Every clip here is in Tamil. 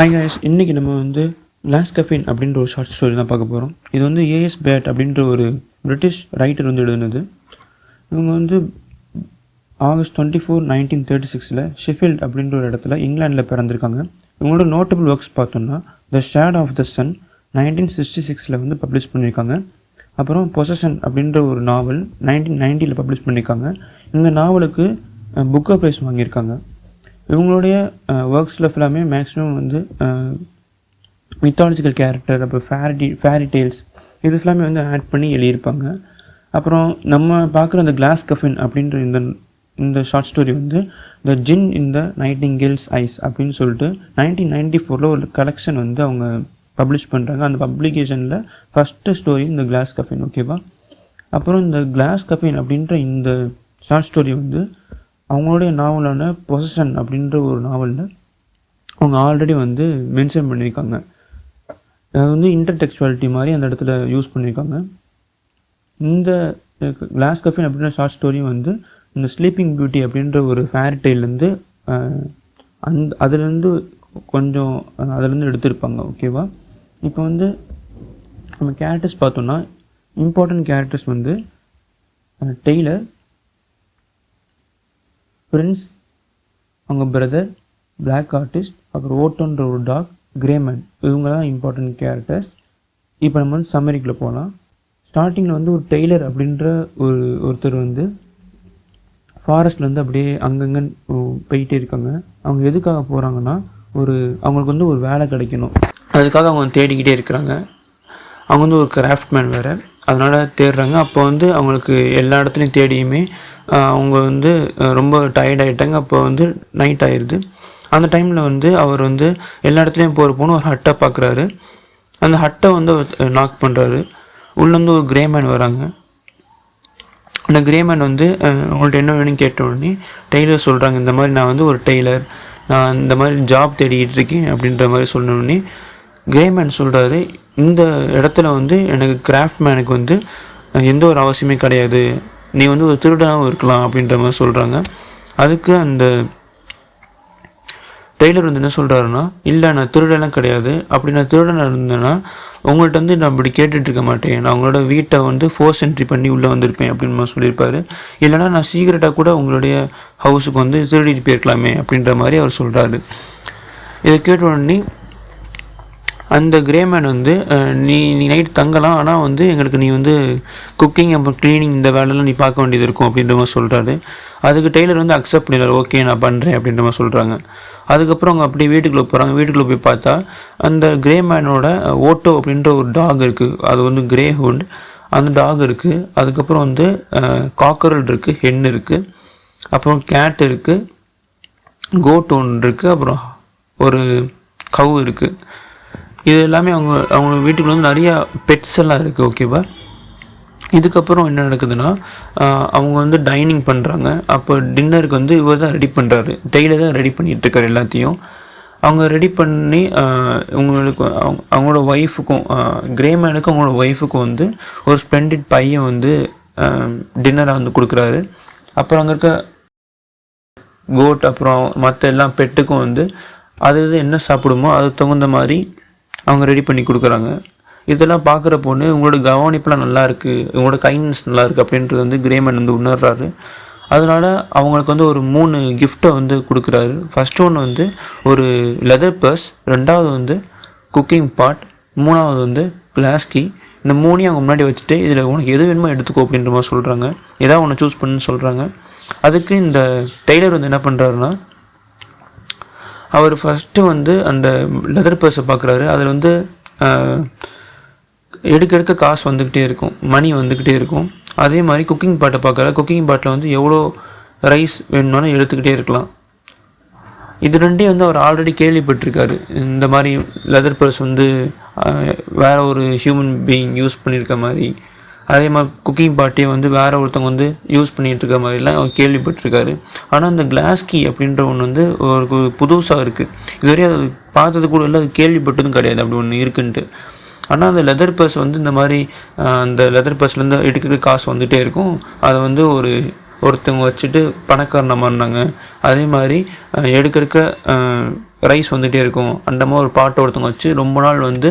ஹாய் guys, இன்றைக்கி நம்ம வந்து கிளாஸ் கஃபின் அப்படின்ற ஒரு ஷார்ட் ஸ்டோரி தான் பார்க்க போகிறோம். இது வந்து ஏஎஸ் பேட் அப்படின்ற ஒரு பிரிட்டிஷ் ரைட்டர் வந்து எழுதுனது. இவங்க வந்து August 24, 1936 ஷெஃபீல்ட் அப்படின்ற ஒரு இடத்துல இங்கிலாண்டில் பிறந்திருக்காங்க. இவங்களோட நோட்டபிள் ஒர்க்ஸ் பார்த்தோம்னா the shadow of the sun 1966 வந்து பப்ளிஷ் பண்ணியிருக்காங்க. அப்புறம் பொசஷன் அப்படின்ற ஒரு நாவல் 1990 பப்ளிஷ் பண்ணியிருக்காங்க. இந்த நாவலுக்கு புக்கர் ப்ரைஸ் வாங்கியிருக்காங்க. இவங்களுடைய ஒர்க்ஸில் ஃபுல்லாமே மேக்ஸிமம் வந்து மித்தாலஜிக்கல் கேரக்டர், அப்புறம் ஃபேரி டெய்ல்ஸ் இது ஃபுல்லாமே வந்து ஆட் பண்ணி எழுதியிருப்பாங்க. அப்புறம் நம்ம பார்க்குற அந்த கிளாஸ் கஃபின் அப்படின்ற இந்த ஷார்ட் ஸ்டோரி வந்து த ஜின் இன் த நைட்டிங்கேல்ஸ் ஐஸ் அப்படின்னு சொல்லிட்டு 1994 ஒரு கலெக்ஷன் வந்து அவங்க பப்ளிஷ் பண்ணுறாங்க. அந்த பப்ளிகேஷனில் ஃபஸ்ட்டு ஸ்டோரி இந்த கிளாஸ் கஃபின், ஓகேவா. அப்புறம் இந்த கிளாஸ் கஃபின் அப்படின்ற இந்த ஷார்ட் ஸ்டோரி வந்து அவங்களுடைய நாவலான பொசஷன் அப்படின்ற ஒரு நாவலில் அவங்க ஆல்ரெடி வந்து மென்ஷன் பண்ணியிருக்காங்க. அது வந்து இன்டர்டெக்சுவாலிட்டி மாதிரி அந்த இடத்துல யூஸ் பண்ணியிருக்காங்க. இந்த கிளாஸ் கஃபின் அப்படின்ற ஷார்ட் ஸ்டோரியும் வந்து இந்த ஸ்லீப்பிங் பியூட்டி அப்படின்ற ஒரு ஃபேரி டெய்லேருந்து அதுலேருந்து கொஞ்சம் அதுலேருந்து எடுத்திருப்பாங்க, ஓகேவா. இப்போ வந்து நம்ம கேரக்டர்ஸ் பார்த்தோம்னா இம்பார்ட்டன்ட் கேரக்டர்ஸ் வந்து டெய்லர், பிரின்ஸ், அவங்க பிரதர், பிளாக் ஆர்டிஸ்ட், அப்புறம் ஓட்டோன்ற ஒரு டாக், கிரேமன், இவங்க தான் இம்பார்ட்டன்ட் கேரக்டர்ஸ். இப்போ நம்ம வந்து சம்மரிக்குள்ளே போகலாம். ஸ்டார்டிங்கில் வந்து ஒரு டெய்லர் அப்படின்ற ஒருத்தர் வந்து ஃபாரஸ்ட்லேருந்து அப்படியே அங்கங்கே போயிட்டே இருக்காங்க. அவங்க எதுக்காக போகிறாங்கன்னா அவங்களுக்கு வந்து ஒரு வேலை கிடைக்கணும், அதுக்காக அவங்க தேடிக்கிட்டே இருக்கிறாங்க. அவங்க வந்து ஒரு கிராஃப்ட்மேன் வேறு, அதனால் தேடுறாங்க. அப்போ வந்து அவங்களுக்கு எல்லா இடத்துலையும் தேடியுமே அவங்க வந்து ரொம்ப டயர்ட் ஆகிட்டாங்க. அப்போ வந்து நைட் ஆயிடுது. அந்த டைமில் வந்து அவர் வந்து எல்லா இடத்துலையும் போகணுன்னு ஒரு ஹட்டை பார்க்குறாரு. அந்த ஹட்டை வந்து நாக் பண்ணுறாரு. உள்ளேருந்து ஒரு கிரேமேன் வராங்க. அந்த கிரேமேன் வந்து அவங்கள்ட்ட என்ன வேணும்னு கேட்ட உடனே டெய்லர் சொல்கிறாங்க, இந்த மாதிரி நான் வந்து ஒரு டெய்லர், நான் இந்த மாதிரி ஜாப் தேடிக்கிட்டு இருக்கேன் அப்படின்ற மாதிரி சொன்ன உடனே கிரேமேன் சொல்கிறாரு, இந்த இடத்துல வந்து எனக்கு கிராஃப்ட்மேனுக்கு வந்து எந்த ஒரு அவசியமே கிடையாது, நீ வந்து ஒரு திருடனாகவும் இருக்கலாம் அப்படின்ற மாதிரி சொல்கிறாங்க. அதுக்கு அந்த டெய்லர் வந்து என்ன சொல்கிறாருன்னா, இல்லை நான் திருடெல்லாம் கிடையாது, அப்படி நான் திருடனாக இருந்தேன்னா உங்கள்கிட்ட வந்து நான் இப்படி கேட்டுட்ருக்க மாட்டேன், நான் உங்களோட வீட்டை வந்து ஃபோர்ஸ் என்ட்ரி பண்ணி உள்ளே வந்திருப்பேன் அப்படின்னு சொல்லியிருப்பாரு. இல்லைனா நான் சீக்கிரட்டாக கூட உங்களுடைய ஹவுஸுக்கு வந்து திருடிட்டு போயிருக்கலாமே அப்படின்ற மாதிரி அவர் சொல்கிறாரு. இதை கேட்ட உடனே அந்த கிரேமேன் வந்து நீ நைட் தங்கலாம், ஆனால் வந்து எங்களுக்கு நீ வந்து குக்கிங் அப்புறம் க்ளீனிங் இந்த வேலைலாம் நீ பார்க்க வேண்டியது இருக்கும் அப்படின்ற மாதிரி சொல்கிறாரு. அதுக்கு டெய்லர் வந்து அக்செப்ட் பண்ணிடுறாரு, ஓகே நான் பண்ணுறேன் அப்படின்ற மாதிரி சொல்கிறாங்க. அதுக்கப்புறம் அவங்க அப்படியே வீட்டுக்குள்ளே போகிறாங்க. வீட்டுக்குள்ளே போய் பார்த்தா அந்த கிரேமேனோட ஓட்டோ அப்படின்ற ஒரு டாக் இருக்குது, அது வந்து கிரே ஹவுண்ட், அந்த டாக் இருக்குது. அதுக்கப்புறம் வந்து காக்கரல் இருக்குது, ஹென் இருக்குது, அப்புறம் கேட் இருக்குது, கோட் ஒன்று இருக்குது, அப்புறம் ஒரு கவு இருக்குது. இது எல்லாமே அவங்க வீட்டுக்குள்ள வந்து நிறையா பெட்ஸ் எல்லாம் இருக்குது, ஓகேவா. இதுக்கப்புறம் என்ன நடக்குதுன்னா அவங்க வந்து டைனிங் பண்ணுறாங்க. அப்போ டின்னருக்கு வந்து இவர் தான் ரெடி பண்ணுறாரு, டெய்லர் தான் ரெடி பண்ணிகிட்ருக்காரு எல்லாத்தையும். அவங்க ரெடி பண்ணி அவங்களோட ஒய்ஃபுக்கும் கிரேமேனுக்கும் அவங்களோட ஒய்ஃபுக்கும் வந்து ஒரு ஸ்ப்ளெண்டிட் பையன் வந்து டின்னரை வந்து கொடுக்குறாரு. அப்புறம் அங்கே இருக்க கோட் அப்புறம் மற்ற எல்லா பெட்டுக்கும் வந்து அது என்ன சாப்பிடுமோ அதுக்கு தகுந்த மாதிரி அவங்க ரெடி பண்ணி கொடுக்குறாங்க. இதெல்லாம் பார்க்குற பொண்ணு உங்களோட கவனிப்பெலாம் நல்லா இருக்குது, உங்களோட கைண்ட்னஸ் நல்லா இருக்குது அப்படின்றது வந்து கிரேமேன் வந்து உணர்றாரு. அதனால் அவங்களுக்கு வந்து ஒரு 3 கிஃப்ட்டை வந்து கொடுக்குறாரு. ஃபஸ்ட்டு ஒன்று வந்து ஒரு லெதர் பர்ஸ், ரெண்டாவது வந்து குக்கிங் பாட், மூணாவது வந்து கிளாஸ் கீ. இந்த 3ஐயும் அவங்க முன்னாடி வச்சுட்டு இதில் உனக்கு எது வேணுமோ எடுத்துக்கோ அப்படின்ற மாதிரி சொல்கிறாங்க. ஏதாவது ஒன்று சூஸ் பண்ணுன்னு சொல்கிறாங்க. அதுக்கு இந்த டெய்லர் வந்து என்ன பண்ணுறாருன்னா, அவர் ஃபஸ்ட்டு வந்து அந்த லெதர் பர்ஸை பார்க்குறாரு. அதில் வந்து எடுக்க காசு வந்துக்கிட்டே இருக்கும், மணி வந்துக்கிட்டே இருக்கும். அதே மாதிரி குக்கிங் பாட்டை பார்க்குறாரு. குக்கிங் பாட்டில் வந்து எவ்வளோ ரைஸ் வேணும்னாலும் எடுத்துக்கிட்டே இருக்கலாம். இது ரெண்டையும் வந்து அவர் ஆல்ரெடி கேள்விப்பட்டிருக்காரு. இந்த மாதிரி லெதர் பர்ஸ் வந்து வேறு ஒரு ஹியூமன் பீயிங் யூஸ் பண்ணியிருக்க மாதிரி, அதே மாதிரி குக்கிங் பாட்டியை வந்து வேறு ஒருத்தவங்க வந்து யூஸ் பண்ணிகிட்டு இருக்க மாதிரிலாம் அவர் கேள்விப்பட்டிருக்காரு. ஆனால் அந்த கிளாஸ் கீ அப்படின்ற ஒன்று வந்து ஒரு புதுசாக இருக்குது, இதுவரையும் அது பார்த்தது கூட இல்லை, அது கேள்விப்பட்டதும் கிடையாது அப்படி ஒன்று இருக்குன்ட்டு. ஆனால் அந்த லெதர் பர்ஸ் வந்து இந்த மாதிரி அந்த லெதர் பர்ஸ்லேருந்து எடுக்கிற காசு வந்துகிட்டே இருக்கும். அதை வந்து ஒருத்தவங்க வச்சுட்டு பணக்காரனை மாறினாங்க. அதே மாதிரி எடுக்க ரைஸ் வந்துகிட்டே இருக்கும். அந்த மாதிரி ஒரு பாட்டை ஒருத்தவங்க வச்சு ரொம்ப நாள் வந்து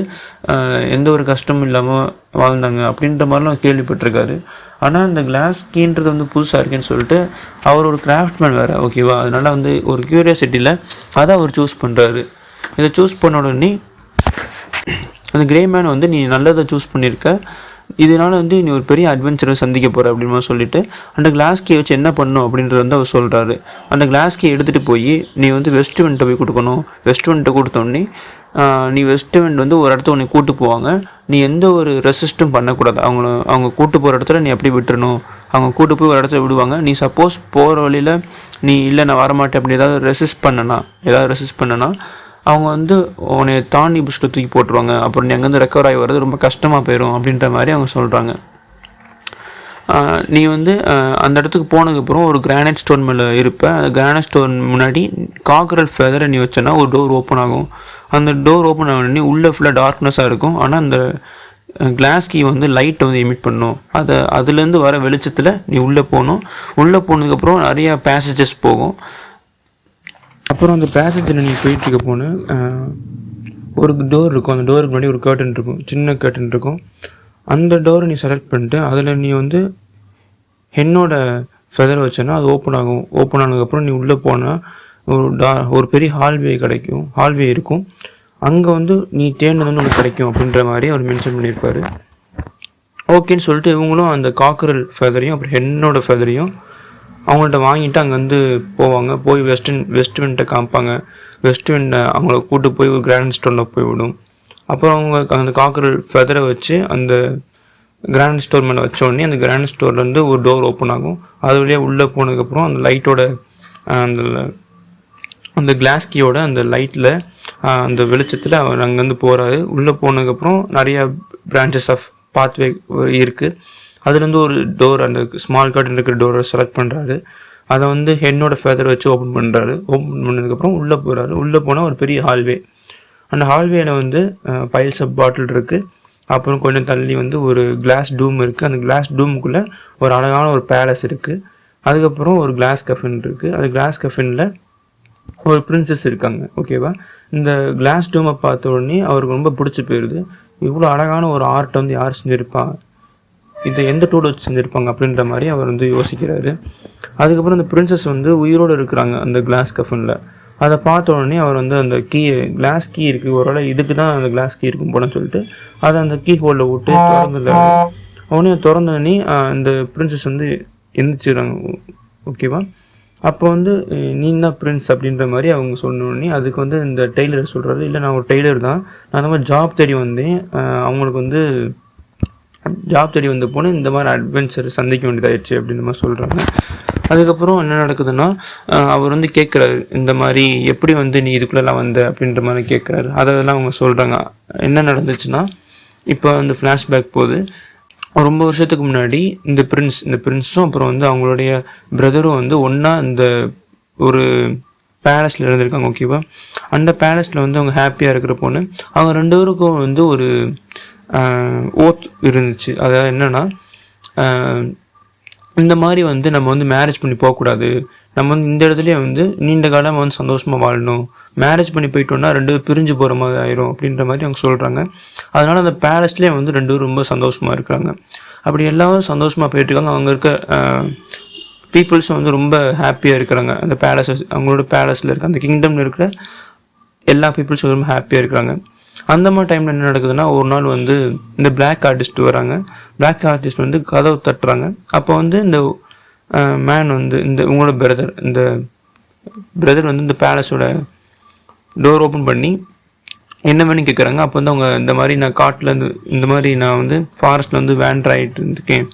எந்த ஒரு கஷ்டமும் இல்லாமல் வாழ்ந்தாங்க அப்படின்ற மாதிரிலாம் கேள்விப்பட்டிருக்காரு. ஆனால் இந்த கிளாஸ் கீன்றது வந்து புதுசாக இருக்குன்னு சொல்லிட்டு அவர் ஒரு கிராஃப்ட்மேன் வேறு, ஓகேவா? அதனால் வந்து ஒரு க்யூரியாசிட்டியில் அதை அவர் சூஸ் பண்ணுறாரு. இதை சூஸ் பண்ண உடனே அந்த கிரே மேன் வந்து நீ நல்லதை சூஸ் பண்ணியிருக்க, இதனால் வந்து நீ ஒரு பெரிய அட்வென்ச்சரை சந்திக்க போகிற அப்படின்னு சொல்லிட்டு அந்த கிளாஸ் கீ வச்சு என்ன பண்ணும் அப்படின்றது வந்து அவர் சொல்கிறாரு. அந்த கிளாஸ் கீ எடுத்துகிட்டு போய் நீ வந்து வெஸ்ட் விண்ட்டை போய் கொடுக்கணும். வெஸ்ட் விண்ட்டை கொடுத்தோடனே நீ வெஸ்ட் விண்ட் வந்து ஒரு இடத்த உன்னை கூட்டு போவாங்க. நீ எந்த ஒரு ரெசிஸ்ட்டும் பண்ணக்கூடாது. அவங்க கூட்டு போகிற இடத்துல நீ எப்படி விட்டுறணும். அவங்க கூட்டு போய் ஒரு இடத்துல விடுவாங்க. நீ சப்போஸ் போகிற வழியில் நீ இல்லை நான் வரமாட்டேன் அப்படி ஏதாவது ரெசிஸ்ட் பண்ணனா அவங்க வந்து உன்னை தாண்டி புஷ்டில் தூக்கி போட்டுருவாங்க. அப்புறம் நீ அங்கேருந்து ரெக்கவர் ஆகி வர்றது ரொம்ப கஷ்டமாக போயிடும் அப்படின்ற மாதிரி அவங்க சொல்கிறாங்க. நீ வந்து அந்த இடத்துக்கு போனதுக்கப்புறம் ஒரு கிரானைட் ஸ்டோன் மேலே இருப்ப. அந்த கிரானைட் ஸ்டோன் முன்னாடி காக்ரல் ஃபெதரை நீ வச்சனா ஒரு டோர் ஓப்பன் ஆகும். அந்த டோர் ஓப்பன் ஆகணுன்னே உள்ளே ஃபுல்லாக டார்க்னஸாக இருக்கும். ஆனால் அந்த கிளாஸ் கீ வந்து லைட்டை வந்து எமிட் பண்ணும். அதுலேருந்து வர வெளிச்சத்தில் நீ உள்ளே போகணும். உள்ளே போனதுக்கப்புறம் நிறையா பேசேஜஸ் போகும். அப்புறம் அந்த பேசேஜில் நீ போயிட்டுருக்க போன ஒரு டோர் இருக்கும். அந்த டோருக்கு முன்னாடி ஒரு கர்டன் இருக்கும், சின்ன கர்டன் இருக்கும். அந்த டோரை நீ செலக்ட் பண்ணிட்டு அதில் நீ வந்து ஹென்னோட ஃபெதர் வச்சேன்னா அது ஓப்பன் ஆகும். ஓப்பன் ஆனதுக்கப்புறம் நீ உள்ளே போனால் ஒரு பெரிய ஹால்வே இருக்கும். அங்கே வந்து நீ தேடினது வந்து உனக்கு கிடைக்கும் அப்படின்ற மாதிரி அவர் மென்ஷன் பண்ணியிருப்பார். ஓகேன்னு சொல்லிட்டு இவங்களும் அந்த காக்கரல் ஃபெதரையும் அப்புறம் ஹென்னோட ஃபெதரையும் அவங்கள்ட்ட வாங்கிட்டு அங்கே வந்து போவாங்க. போய் வெஸ்ட் விண்டை காமிப்பாங்க. வெஸ்ட் விண்டை அவங்கள கூப்பிட்டு போய் ஒரு கிராண்ட் ஸ்டோரில் போய் விடும். அப்புறம் அவங்க அந்த காக்கரல் ஃபெதரை வச்சு அந்த கிராண்ட் ஸ்டோர் மேலே வச்சோடனே அந்த கிராண்ட் ஸ்டோர்லேருந்து ஒரு டோர் ஓப்பன் ஆகும். அது வழியாக உள்ளே போனதுக்கப்புறம் அந்த லைட்டோட அந்த கிளாஸ் கீயோட அந்த லைட்டில் அந்த வெளிச்சத்தில் அவர் அங்கேருந்து போகிறாரு. உள்ளே போனதுக்கப்புறம் நிறையா பிரான்ச்சஸ் ஆஃப் பாத்வே இருக்குது. அதுலேருந்து ஒரு டோர், அந்த ஸ்மால் கர்டன் இருக்கிற டோரை செலக்ட் பண்ணுறாரு. அதை வந்து ஹென்னோட ஃபெதர் வச்சு ஓப்பன் பண்ணுறாரு. ஓப்பன் பண்ணதுக்கப்புறம் உள்ளே போகிறாரு. உள்ளே போனால் ஒரு பெரிய ஹால்வே. அந்த ஹால்வேயில் வந்து பைல்ஸ் ஆஃப் பாட்டில் இருக்குது. அப்புறம் கொஞ்சம் தள்ளி வந்து ஒரு கிளாஸ் டூம் இருக்குது. அந்த கிளாஸ் டூமுக்குள்ளே ஒரு அழகான ஒரு பேலஸ் இருக்குது. அதுக்கப்புறம் ஒரு கிளாஸ் கஃபின் இருக்குது. அந்த கிளாஸ் கஃபினில் ஒரு பிரின்சஸ் இருக்காங்க, ஓகேவா? இந்த கிளாஸ் டூமை பார்த்த உடனே அவருக்கு ரொம்ப பிடிச்சி போயிடுது. இவ்வளோ அழகான ஒரு ஆர்ட்டை வந்து யார் செஞ்சுருப்பாங்க, இதை எந்த டூல் வச்சு செஞ்சுருப்பாங்க அப்படின்ற மாதிரி அவர் வந்து யோசிக்கிறாரு. அதுக்கப்புறம் அந்த பிரின்சஸ் வந்து உயிரோடு இருக்கிறாங்க அந்த கிளாஸ் கஃபினில். அதை பார்த்த உடனே அவர் வந்து அந்த கிளாஸ் கீ இருக்குது, ஒருவேளை இதுக்கு தான் அந்த கிளாஸ் கீ இருக்கும் போலன்னு சொல்லிட்டு அதை அந்த கீ ஹோல்டில் விட்டு உடனே திறந்தோடனே அந்த பிரின்சஸ் வந்து எந்திரிச்சிடுறாங்க, ஓகேவா? அப்போ வந்து நீ தான் பிரின்ஸ் அப்படின்ற மாதிரி அவங்க சொன்னோடனே அதுக்கு வந்து இந்த டெய்லர் சொல்கிறாரு, இல்லை நான் ஒரு டெய்லர் தான், நான் அந்த மாதிரி ஜாப் தேடி வந்தேன், அவங்களுக்கு வந்து ஜாப் தேடி வந்த போனால் இந்த மாதிரி அட்வென்ச்சர் சந்திக்க வேண்டியதாகிடுச்சு அப்படின்ற மாதிரி சொல்கிறாங்க. அதுக்கப்புறம் என்ன நடக்குதுன்னா அவர் வந்து கேட்குறாரு, இந்த மாதிரி எப்படி வந்து நீ இதுக்குள்ளெல்லாம் வந்த அப்படின்ற மாதிரி கேட்குறாரு. அதெல்லாம் அவங்க சொல்கிறாங்க. என்ன நடந்துச்சுன்னா இப்போ அந்த ஃப்ளாஷ்பேக் போகுது. ரொம்ப வருஷத்துக்கு முன்னாடி இந்த பிரின்ஸும் அப்புறம் வந்து அவங்களுடைய பிரதரும் வந்து ஒன்றா இந்த ஒரு பேலஸில் இருந்திருக்காங்க, ஓகேவா? அந்த பேலஸில் வந்து அவங்க ஹாப்பியாக இருக்கிற பொண்ணு அவங்க ரெண்டு பேருக்கும் வந்து ஒரு ஓத் இருந்துச்சு. அதாவது என்னன்னா இந்த மாதிரி வந்து நம்ம வந்து மேரேஜ் பண்ணி போகக்கூடாது, நம்ம வந்து இந்த இடத்துலயே வந்து நீண்ட காலம் வந்து சந்தோஷமாக வாழணும், மேரேஜ் பண்ணி போயிட்டோம்னா ரெண்டு பேரும் பிரிஞ்சு போகிற மாதிரி ஆயிரும் அப்படின்ற மாதிரி அவங்க சொல்கிறாங்க. அதனால் அந்த பேலஸ்லேயே வந்து ரெண்டு பேரும் ரொம்ப சந்தோஷமாக இருக்கிறாங்க. அப்படி எல்லாரும் சந்தோஷமாக போயிட்டுருக்காங்க. அவங்க இருக்க பீப்புள்ஸும் வந்து ரொம்ப ஹாப்பியாக இருக்கிறாங்க. அந்த அவங்களோட பேலஸில் இருக்க அந்த கிங்டமில் இருக்கிற எல்லா பீப்புள்ஸும் ரொம்ப ஹாப்பியாக இருக்கிறாங்க. அந்த மாதிரி டைமில் என்ன நடக்குதுன்னா ஒரு நாள் வந்து இந்த பிளாக் ஆர்டிஸ்ட் வராங்க. பிளாக் ஆர்டிஸ்ட் வந்து கதவு தட்டுறாங்க. அப்போ வந்து இந்த மேன் வந்து உங்களோட பிரதர் வந்து இந்த பேலஸோட டோர் ஓப்பன் பண்ணி என்ன வேணும் கேட்குறாங்க. அப்போ வந்து அவங்க இந்த மாதிரி நான் காட்டில் இந்த மாதிரி நான் வந்து ஃபாரஸ்ட்டில் வந்து வேண்டர் ஆகிட்டு இருக்கேன்,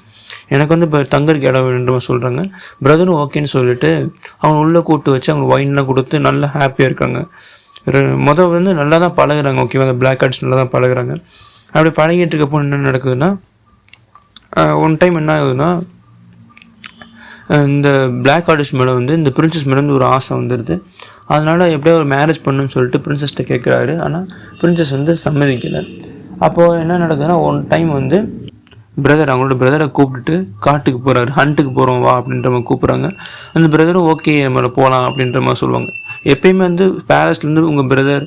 எனக்கு வந்து இப்போ தங்கருக்கு இடம் வேணுன்ற சொல்கிறாங்க. பிரதரும் ஓகேன்னு சொல்லிட்டு அவங்க உள்ளே கூப்பிட்டு வச்சு அவங்க ஒயின்லாம் கொடுத்து நல்லா ஹாப்பியாக இருக்காங்க. வந்து நல்லா தான் பழகுறாங்க, ஓகேவா? அந்த பிளாக் ஆர்ட்ஸ் நல்லா தான் பழகுறாங்க. அப்படி பழகிட்டு இருக்கப்போ என்ன நடக்குதுன்னா ஒன் டைம் என்ன ஆகுதுன்னா இந்த பிளாக் ஆர்டிஸ்ட் மேலே வந்து இந்த பிரின்சஸ் மேலே வந்து ஒரு ஆசை வந்துடுது. அதனால் எப்படியோ ஒரு மேரேஜ் பண்ணணும்னு சொல்லிட்டு பிரின்சஸ்கிட்ட கேட்குறாரு. ஆனால் பிரின்சஸ் வந்து சம்மதிக்கலை. அப்போது என்ன நடக்குதுன்னா ஒன் டைம் வந்து அவங்களோட பிரதரை கூப்பிட்டுட்டு காட்டுக்கு போகிறாரு. ஹண்ட்டுக்கு போகிறோம் வா அப்படின்ற மாதிரி கூப்பிட்றாங்க. அந்த பிரதரும் ஓகே நம்மளை போகலாம் அப்படின்ற மாதிரி சொல்லுவாங்க. எப்பயுமே வந்து பேலஸ்லேருந்து உங்கள் பிரதர்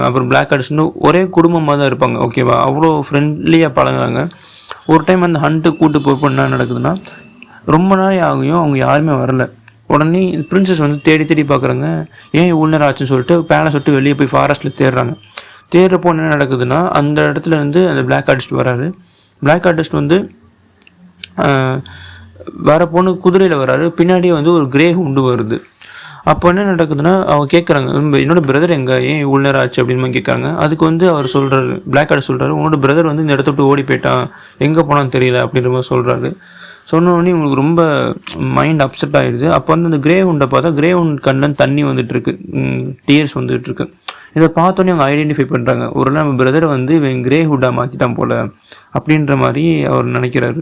அப்புறம் பிளாக் ஆர்டிஸ்ட்னு ஒரே குடும்பமாக தான் இருப்பாங்க. ஓகேவா, அவ்வளோ ஃப்ரெண்ட்லியாக பழகுறாங்க. ஒரு டைம் அந்த ஹண்ட்டு கூட்டு போய் என்ன நடக்குதுன்னா, ரொம்ப நாள் ஆகியும் அவங்க யாருமே வரல. உடனே பிரின்சஸ் வந்து தேடி தேடி பார்க்குறாங்க. ஏன் இவ்வளோ நேரம் ஆச்சுன்னு சொல்லிட்டு பேலஸ் விட்டு வெளியே போய் ஃபாரஸ்ட்டில் தேடுறாங்க. தேடுறப்போ என்ன நடக்குதுன்னா, அந்த இடத்துல வந்து அந்த பிளாக் ஆர்டிஸ்ட் வராரு. பிளாக் ஆர்டிஸ்ட் வந்து வர பொண்ணு குதிரையில் வராரு. பின்னாடியே வந்து ஒரு கிரே ஹுண்டு வருது. அப்போ என்ன நடக்குதுன்னா, அவங்க கேட்குறாங்க, என்னோட பிரதர் எங்கே, ஏன் இவ்வளோ நேரம் ஆச்சு அப்படின்னு கேட்குறாங்க. அதுக்கு வந்து அவர் சொல்கிறாரு, பிளாக் ஆர்டிஸ்ட் சொல்கிறாரு, உன்னோட பிரதர் வந்து இந்த இடத்த விட்டு ஓடி போயிட்டான், எங்கே போனான்னு தெரியல அப்படின்ற மாதிரி சொல்கிறாரு. சொன்னோடனே உங்களுக்கு ரொம்ப மைண்ட் அப்செட் ஆகிடுது. அப்போ வந்து அந்த கிரே ஹுண்டை பார்த்தா கிரே ஹுண்ட் கண்ணில் தண்ணி வந்துட்டுருக்கு, டீயர்ஸ் வந்துட்டுருக்கு. இதை பார்த்தோன்னே அவங்க ஐடென்டிஃபை பண்ணுறாங்க, ஒரு நம்ம பிரதரை வந்து இவன் கிரே ஹுட்டாக மாற்றிட்டான் போல அப்படின்ற மாதிரி அவர் நினைக்கிறாரு.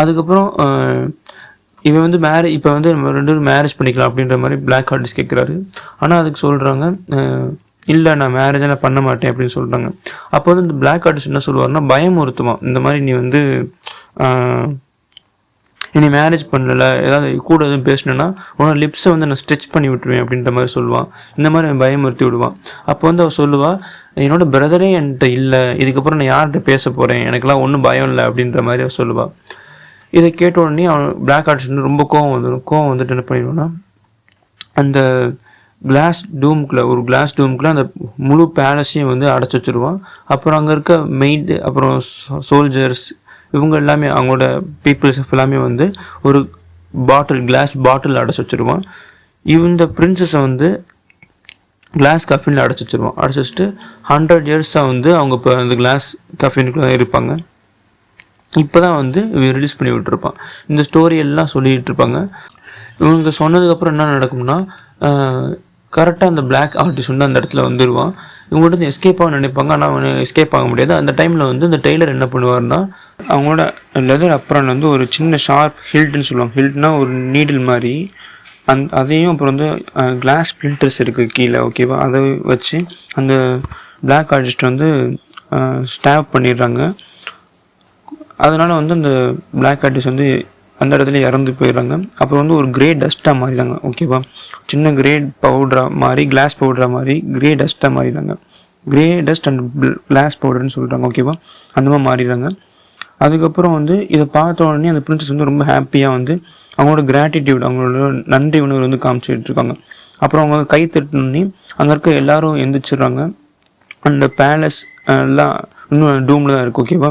அதுக்கப்புறம் இவன் வந்து இப்போ வந்து நம்ம 2 பேரும் மேரேஜ் பண்ணிக்கலாம் அப்படின்ற மாதிரி பிளாக் ஆர்டிஸ்ட் கேட்குறாரு. ஆனால் அதுக்கு சொல்கிறாங்க, இல்லை நான் மேரேஜெல்லாம் பண்ண மாட்டேன் அப்படின்னு சொல்கிறாங்க. அப்போ வந்து இந்த பிளாக் ஆர்டிஸ்ட் என்ன சொல்லுவார்னா, பயமுறுத்துவான். இந்த மாதிரி நீ வந்து இனி மேரேஜ் பண்ணல, ஏதாவது கூட எதுவும் பேசினேன்னா உன்னோட லிப்ஸை வந்து நான் ஸ்ட்ரெச் பண்ணி விட்டுருவேன் அப்படின்ற மாதிரி சொல்லுவான். இந்த மாதிரி பயமுறுத்தி விடுவான். அப்போ வந்து அவர் சொல்லுவா, என்னோட பிரதரே என்கிட்ட இல்லை, இதுக்கப்புறம் நான் யார்கிட்ட பேச போகிறேன், எனக்கெல்லாம் ஒன்றும் பயம் இல்லை அப்படின்ற மாதிரி அவர் சொல்லுவாள். இதை கேட்ட உடனே அவன் பிளாக் ஆர்டிஸ்ட் ரொம்ப கோவம் வந்துட்டு என்ன பண்ணிடுவான்னா, அந்த ஒரு கிளாஸ் டூமுக்குள்ள அந்த முழு பேலஸையும் வந்து அடைச்சி வச்சிருவான். அப்புறம் அங்கே இருக்க மெய்டு, அப்புறம் சோல்ஜர்ஸ், இவங்க எல்லாமே அவங்களோட பீப்புள்ஸ் எல்லாமே வந்து ஒரு கிளாஸ் பாட்டில் அடைச்சி வச்சிருவான். இந்த பிரின்சஸை வந்து கிளாஸ் கஃபினில் அடைச்சி வச்சுட்டு 100 இயர்ஸாக வந்து அவங்க இப்போ அந்த கிளாஸ் கஃபினுக்குள்ள இருப்பாங்க. இப்போ தான் வந்து ரிலீஸ் பண்ணி விட்டுருப்பான். இந்த ஸ்டோரி எல்லாம் சொல்லிகிட்டு இருப்பாங்க. இவங்க சொன்னதுக்கப்புறம் என்ன நடக்கும்னா, கரெக்டாக அந்த பிளாக் ஆர்டிஸ்ட் வந்து அந்த இடத்துல வந்துடுவான். இவங்கள்ட்ட எஸ்கேப் ஆக நினைப்பாங்க, ஆனால் அவனை எஸ்கேப் ஆக முடியாது. அந்த டைமில் வந்து இந்த டெய்லர் என்ன பண்ணுவார்னா, அவங்களோட லெதர் அப்புறம் வந்து ஒரு சின்ன ஷார்ப் ஹில்ட்னு சொல்லுவாங்க. ஹில்ட்னா ஒரு நீடில் மாதிரி, அதையும் அப்புறம் வந்து கிளாஸ் ஸ்பிளிண்டர்ஸ் இருக்குது கீழே, ஓகேவா, அதை வச்சு அந்த பிளாக் ஆர்டிஸ்ட் வந்து ஸ்டாப் பண்ணிடுறாங்க. அதனால் வந்து அந்த பிளாக் ஆர்டிஸ்ட் வந்து அந்த இடத்துல இறந்து போயிடுறாங்க. அப்புறம் வந்து ஒரு கிரே டஸ்ட்டாக மாறிடுறாங்க, ஓகேவா, சின்ன கிரே பவுடராக மாறி, கிளாஸ் பவுடராக மாறி கிரே டஸ்ட்டாக மாறிடுறாங்க. கிரே டஸ்ட் அண்ட் கிளாஸ் பவுடர்னு சொல்கிறாங்க, ஓகேவா, அந்த மாதிரி மாறிடுறாங்க. அதுக்கப்புறம் வந்து இதை பார்த்த உடனே அந்த பிரின்சஸ் வந்து ரொம்ப ஹாப்பியாக வந்து அவங்களோட கிராட்டிடியூட், அவங்களோட நன்றி உணர்வு வந்து காமிச்சிட்டு இருக்காங்க. அப்புறம் அவங்க கை தட்டினோடனே அங்கே இருக்க எல்லாரும் எந்திரிச்சிடுறாங்க. அந்த பேலஸ் எல்லாம் இன்னும் டூமில் தான் இருக்குது, ஓகேவா.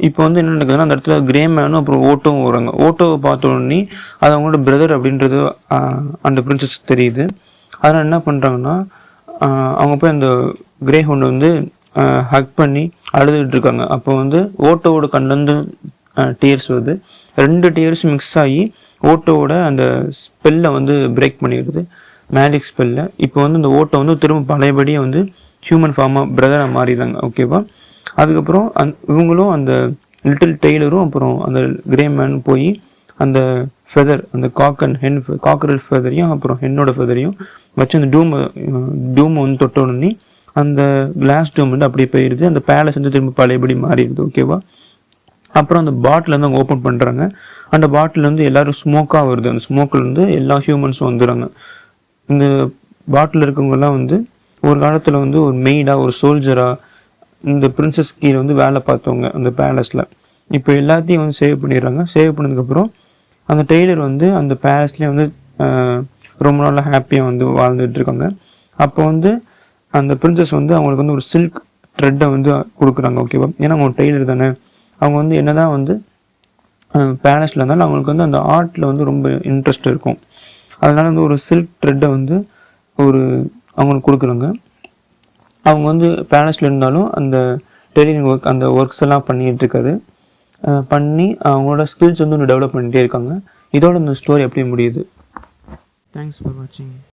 இப்போ வந்து என்ன நடக்குதுன்னா, அந்த இடத்துல கிரே மேனும் அப்புறம் ஓட்டோவும் வராங்க. ஓட்டோவை பார்த்த உடனே அது அவங்களோட பிரதர் அப்படின்றது அந்த பிரின்சஸ் தெரியுது. அதனால் என்ன பண்ணுறாங்கன்னா, அவங்க போய் அந்த கிரே ஹவுண்டை வந்து ஹக் பண்ணி அழுதுகிட்டு இருக்காங்க. அப்போ வந்து ஓட்டோவோட கண்லேருந்து டியர்ஸ் வருது. 2 டியர்ஸ் மிக்ஸ் ஆகி ஓட்டோவோட அந்த ஸ்பெல்லை வந்து பிரேக் பண்ணிடுது, மேஜிக் ஸ்பெல்லை. இப்போ வந்து இந்த ஓட்டோ வந்து திரும்ப பழையபடியே வந்து ஹியூமன் ஃபார்மாக பிரதராக மாறிடுறாங்க, ஓகேவா. அதுக்கப்புறம் இவங்களும் அந்த லிட்டில் டெய்லரும் அப்புறம் அந்த கிரே மேன் போய் அந்த ஃபெதர், அந்த காக்கரல் ஃபெதரையும் அப்புறம் ஹென்னோட ஃபெதரையும் வச்சு அந்த டூமை வந்து தொட்ட உடனே அந்த கிளாஸ் டூம் வந்து அப்படியே போயிடுது. அந்த பேலஸ் வந்து திரும்ப பழையபடி மாறிடுது, ஓகேவா. அப்புறம் அந்த பாட்டில் வந்து அவங்க ஓப்பன் பண்ணுறாங்க. அந்த பாட்டில் வந்து எல்லோரும் ஸ்மோக்காக வருது. அந்த ஸ்மோக்கில் வந்து எல்லா ஹியூமன்ஸும் வந்துடுறாங்க. இந்த பாட்டில் இருக்கவங்கெல்லாம் வந்து ஒரு காலத்தில் வந்து ஒரு மெய்டாக, ஒரு சோல்ஜராக, இந்த பிரின்சஸ் கீழே வந்து வேலை பார்த்தவங்க அந்த பேலஸில். இப்போ எல்லாத்தையும் வந்து சேவ் பண்ணிடுறாங்க. சேவ் பண்ணதுக்கப்புறம் அந்த டெய்லர் வந்து அந்த பேலஸ்லேயே வந்து ரொம்ப நாளாக ஹாப்பியாக வந்து வாழ்ந்துட்டு இருக்காங்க. அப்போ வந்து அந்த பிரின்சஸ் வந்து அவங்களுக்கு வந்து ஒரு சில்க் த்ரெட்டை வந்து கொடுக்குறாங்க, ஓகேவா. ஏன்னா அவங்க டெய்லர் தானே, அவங்க வந்து என்னதான் வந்து பேலஸில் இருந்தாலும் அவங்களுக்கு வந்து அந்த ஆர்ட்டில் வந்து ரொம்ப இன்ட்ரெஸ்ட் இருக்கும். அதனால் வந்து ஒரு சில்க் த்ரெட்டை வந்து அவங்களுக்கு கொடுக்குறாங்க. அவங்க வந்து பேலஸில் இருந்தாலும் அந்த டெய்லரிங் ஒர்க், அந்த ஒர்க்ஸ் எல்லாம் பண்ணிகிட்டு இருக்காரு. பண்ணி அவங்களோட ஸ்கில்ஸ் வந்து டெவலப் பண்ணிகிட்டே இருக்காங்க. இதோட இந்த ஸ்டோரி அப்படியே முடியுது. தேங்க்ஸ் ஃபார் வாட்சிங்.